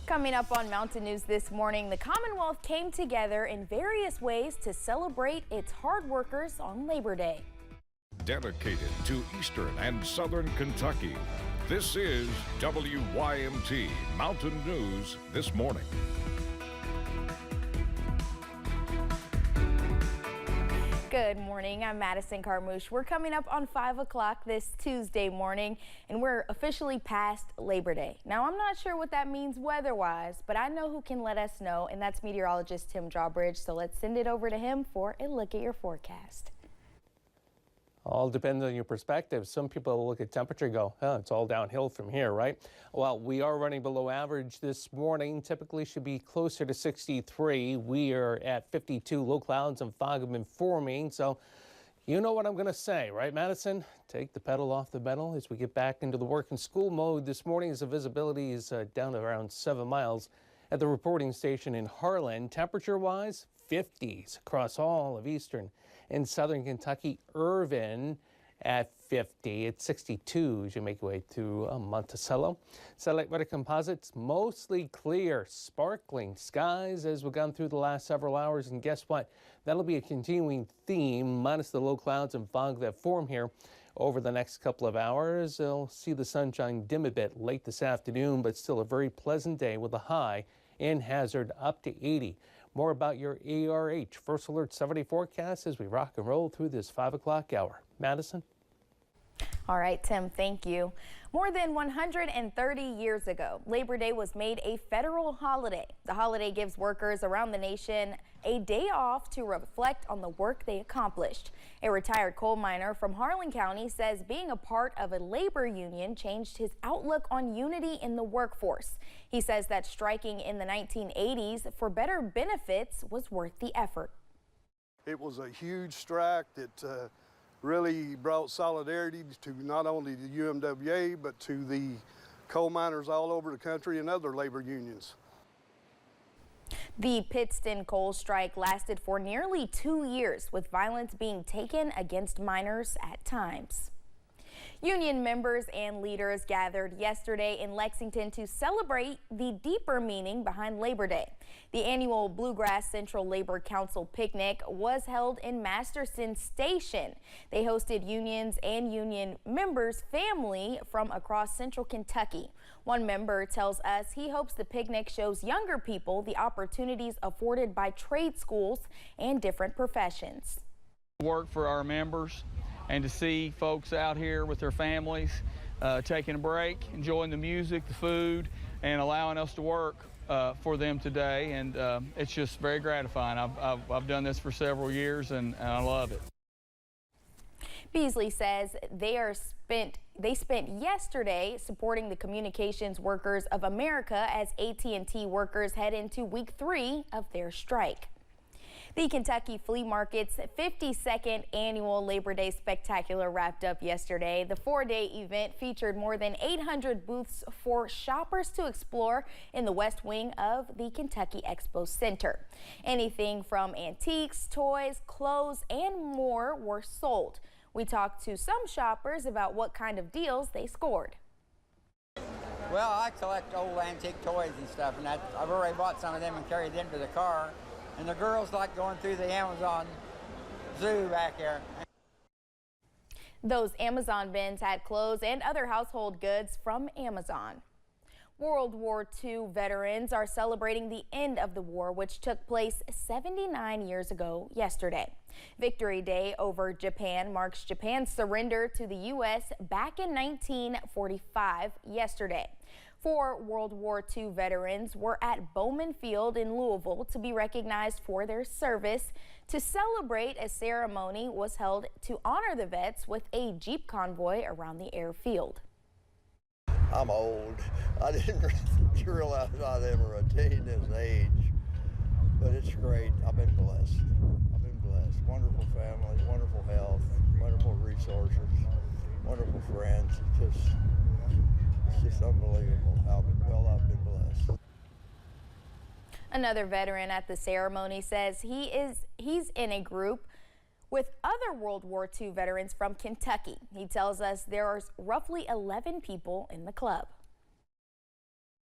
Coming up on Mountain News this morning, the Commonwealth came together in various ways to celebrate its hard workers on Labor Day. Dedicated to Eastern and Southern Kentucky, this is WYMT Mountain News this morning. Good morning, I'm Madison Carmouche. We're coming up on 5 o'clock this Tuesday morning, and we're officially past Labor Day. Now, I'm not sure what that means weather-wise, but I know who can let us know, and that's meteorologist Tim Drawbridge. So let's send it over to him for a look at your forecast. All depends on your perspective. Some people look at temperature and go, it's all downhill from here, right? Well, we are running below average this morning. Typically should be closer to 63. We are at 52. Low clouds and fog have been forming. So you know what I'm going to say, right, Madison? Take the pedal off the metal as we get back into the work and school mode this morning as the visibility is down to around 7 miles at the reporting station in Harlan. Temperature-wise, 50s across all of eastern and southern Kentucky. Irvin at 50. It's 62 as you make your way through Monticello. Satellite weather composites, mostly clear, sparkling skies as we've gone through the last several hours. And guess what? That'll be a continuing theme, minus the low clouds and fog that form here over the next couple of hours. You'll see the sunshine dim a bit late this afternoon, but still a very pleasant day with a high in Hazard up to 80. More about your ARH First Alert 70 forecast as we rock and roll through this 5 o'clock hour. Madison? All right, Tim, thank you. More than 130 years ago, Labor Day was made a federal holiday. The holiday gives workers around the nation a day off to reflect on the work they accomplished. A retired coal miner from Harlan County says being a part of a labor union changed his outlook on unity in the workforce. He says that striking in the 1980s for better benefits was worth the effort. It was a huge strike that really brought solidarity to not only the UMWA, but to the coal miners all over the country and other labor unions. The Pittston coal strike lasted for nearly 2 years, with violence being taken against miners at times. Union members and leaders gathered yesterday in Lexington to celebrate the deeper meaning behind Labor Day. The annual Bluegrass Central Labor Council picnic was held in Masterson Station. They hosted unions and union members' family from across central Kentucky. One member tells us he hopes the picnic shows younger people the opportunities afforded by trade schools and different professions. Work for our members, and to see folks out here with their families taking a break, enjoying the music, the food, and allowing us to work for them today. And it's just very gratifying. I've done this for several years, and I love it. Beasley says they spent yesterday supporting the Communications Workers of America as AT&T workers head into week 3 of their strike. The Kentucky Flea Market's 52nd annual Labor Day Spectacular wrapped up yesterday. The 4-day event featured more than 800 booths for shoppers to explore in the west wing of the Kentucky Expo Center. Anything from antiques, toys, clothes, and more were sold. We talked to some shoppers about what kind of deals they scored. Well, I collect old antique toys and stuff, and I've already bought some of them and carried them to the car. And the girls like going through the Amazon zoo back there. Those Amazon bins had clothes and other household goods from Amazon. World War II veterans are celebrating the end of the war, which took place 79 years ago yesterday. Victory Day over Japan marks Japan's surrender to the U.S. back in 1945 yesterday. 4 World War II veterans were at Bowman Field in Louisville to be recognized for their service. To celebrate, a ceremony was held to honor the vets with a Jeep convoy around the airfield. I'm old. I didn't realize I'd ever attain this age, but it's great. I've been blessed. Wonderful family, wonderful health, wonderful resources, wonderful friends. It's just unbelievable how well I've been blessed. Another veteran at the ceremony says he's in a group with other World War II veterans from Kentucky. He tells us there are roughly 11 people in the club.